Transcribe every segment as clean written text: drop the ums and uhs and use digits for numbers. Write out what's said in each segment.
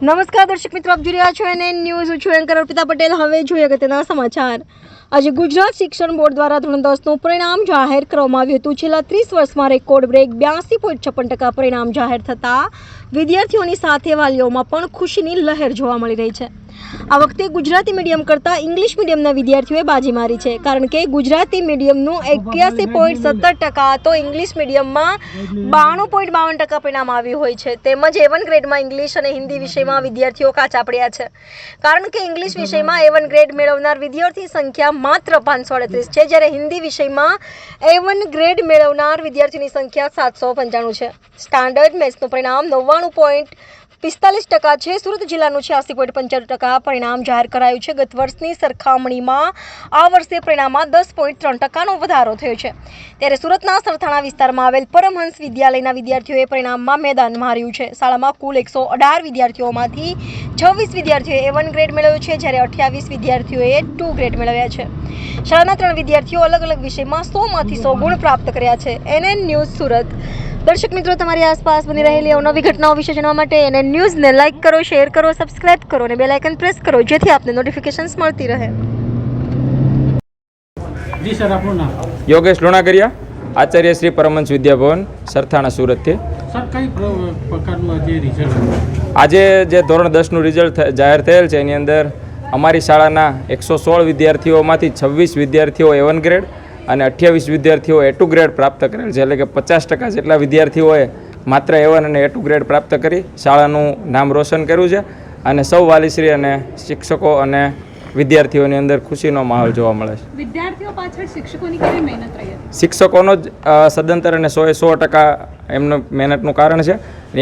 નમસ્કાર દર્શક મિત્રો, આપ જોઈ રહ્યા છો NN ન્યૂઝ. હું છું એન્કર અર્પિતા પટેલ. હવે જોઈએ અગત્યના સમાચાર. આજે ગુજરાત શિક્ષણ બોર્ડ દ્વારા ધોરણ 10નું પરિણામ જાહેર કરવામાં આવ્યું હતું. છેલ્લા 30 વર્ષમાં રેકોર્ડ બ્રેક 82.56% પરિણામ જાહેર થતાં વિદ્યાર્થીઓની સાથે વાલીઓમાં પણ ખુશીની લહેર જોવા મળી રહી છે. આ વખતે ગુજરાતી મીડિયમ કરતાં ઇંગ્લિશ મીડિયમના વિદ્યાર્થીઓએ બાજી મારી છે, કારણ કે ગુજરાતી મીડિયમનું 81.17% તો ઇંગ્લિશ મીડિયમમાં 92.52% પરિણામ આવ્યું હોય છે. તેમજ A1 ગ્રેડમાં ઇંગ્લિશ અને હિન્દી વિષયમાં વિદ્યાર્થીઓ કાચા પડ્યા છે, કારણ કે ઇંગ્લિશ વિષયમાં A1 ગ્રેડ મેળવનાર વિદ્યાર્થી સંખ્યા માત્ર 538 છે, જ્યારે હિન્દી વિષયમાં A1 ગ્રેડ મેળવનાર વિદ્યાર્થીની સંખ્યા 795 છે. સ્ટાન્ડર્ડ મેથ્સનું પરિણામ 99.45% છે. સુરત જિલ્લાનું 86.75% પરિણામ જાહેર કરાયું છે. ગત વર્ષની સરખામણીમાં આ વર્ષે પરિણામમાં 10.3%નો વધારો થયો છે. ત્યારે સુરતના સરથાણા વિસ્તારમાં આવેલ પરમહંસ વિદ્યાલયના વિદ્યાર્થીઓએ પરિણામમાં મેદાન માર્યું છે. શાળામાં કુલ 118 વિદ્યાર્થીઓમાંથી 26 વિદ્યાર્થીઓએ A1 ગ્રેડ મેળવ્યો છે, જ્યારે 28 વિદ્યાર્થીઓએ 2 ગ્રેડ મેળવ્યા છે. શાળાના 3 વિદ્યાર્થીઓ અલગ અલગ વિષયમાં 100માંથી 100 ગુણ પ્રાપ્ત કર્યા છે. NN news Surat. દર્શક મિત્રો, તમારી આસપાસ બની રહેલી અવનવી ઘટનાઓ વિશે જાણવા માટે NN ન્યૂઝને લાઇક કરો, શેર કરો, સબસ્ક્રાઇબ કરો અને બેલ આઇકન પ્રેસ કરો, જેથી આપને નોટિફિકેશન્સ મળતી રહે. જી સર, આપનું નામ? યોગેશ લુણાગરિયા, આચાર્ય શ્રી પરમહંસ વિદ્યાભવન, સરથાણા, સુરતથી. સર, કઈ પ્રકારનું જે રિઝલ્ટ આજે જે ધોરણ 10નું રિઝલ્ટ જાહેર થયેલ છે, એની અંદર અમારી શાળાના 116 વિદ્યાર્થીઓમાંથી 26 વિદ્યાર્થીઓ A1 ગ્રેડ અને 28 વિદ્યાર્થીઓ A2 ગ્રેડ પ્રાપ્ત કરેલ છે. એટલે કે 50% જેટલા વિદ્યાર્થીઓએ માત્ર A1 અને A2 ગ્રેડ પ્રાપ્ત કરી શાળાનું નામ રોશન કર્યું છે. અને સૌ વાલીશ્રી અને શિક્ષકો અને વિદ્યાર્થીઓની અંદર ખુશીનો માહોલ જોવા મળે છે. વિદ્યાર્થીઓ પાછળ શિક્ષકોની કેવી મહેનત રહી હતી? શિક્ષકોનો જ સદંતર અને 100% એમનું મહેનતનું કારણ છે.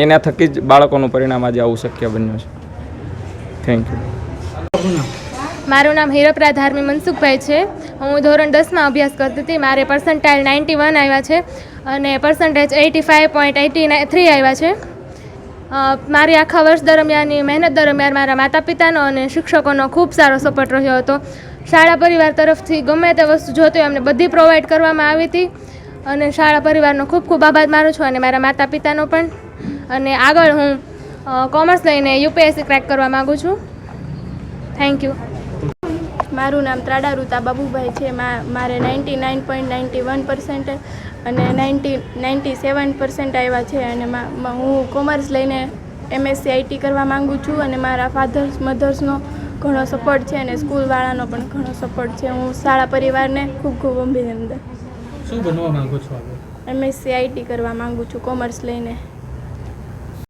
એના થકી જ બાળકોનું પરિણામ આજે આવું શક્ય બન્યું છે. Thank you. મારું નામ હિરપરા ધાર્મી મનસુખભાઈ છે. હું ધોરણ 10માં અભ્યાસ કરતી હતી. મારે પર્સન્ટાઇલ 91 આવ્યા છે અને પર્સન્ટેજ 85.83 આવ્યા છે. મારી આખા વર્ષ દરમિયાનની મહેનત દરમિયાન મારા માતા પિતાનો અને શિક્ષકોનો ખૂબ સારો સપોર્ટ રહ્યો હતો. શાળા પરિવાર તરફથી ગમે તે વસ્તુ જોતી હોય અમને બધી પ્રોવાઈડ કરવામાં આવી હતી અને શાળા પરિવારનો ખૂબ ખૂબ આભાર માનું છું અને મારા માતા પિતાનો પણ. અને આગળ હું કોમર્સ લઈને UPSC ક્રેક કરવા માગું છું. Thank you. મારું નામ ત્રાડારુતા બાબુભાઈ છે. મારે 99.91% અને 97% આવ્યા છે અને હું કોમર્સ લઈને MSc IT કરવા માગું છું અને મારા ફાધર્સ મધર્સનો ઘણો સપોર્ટ છે અને સ્કૂલવાળાનો પણ ઘણો સપોર્ટ છે. હું શાળા પરિવારને ખૂબ ખૂબ અભિનંદન. શું બનવા માંગો છો? MSc IT કરવા માગું છું કોમર્સ લઈને.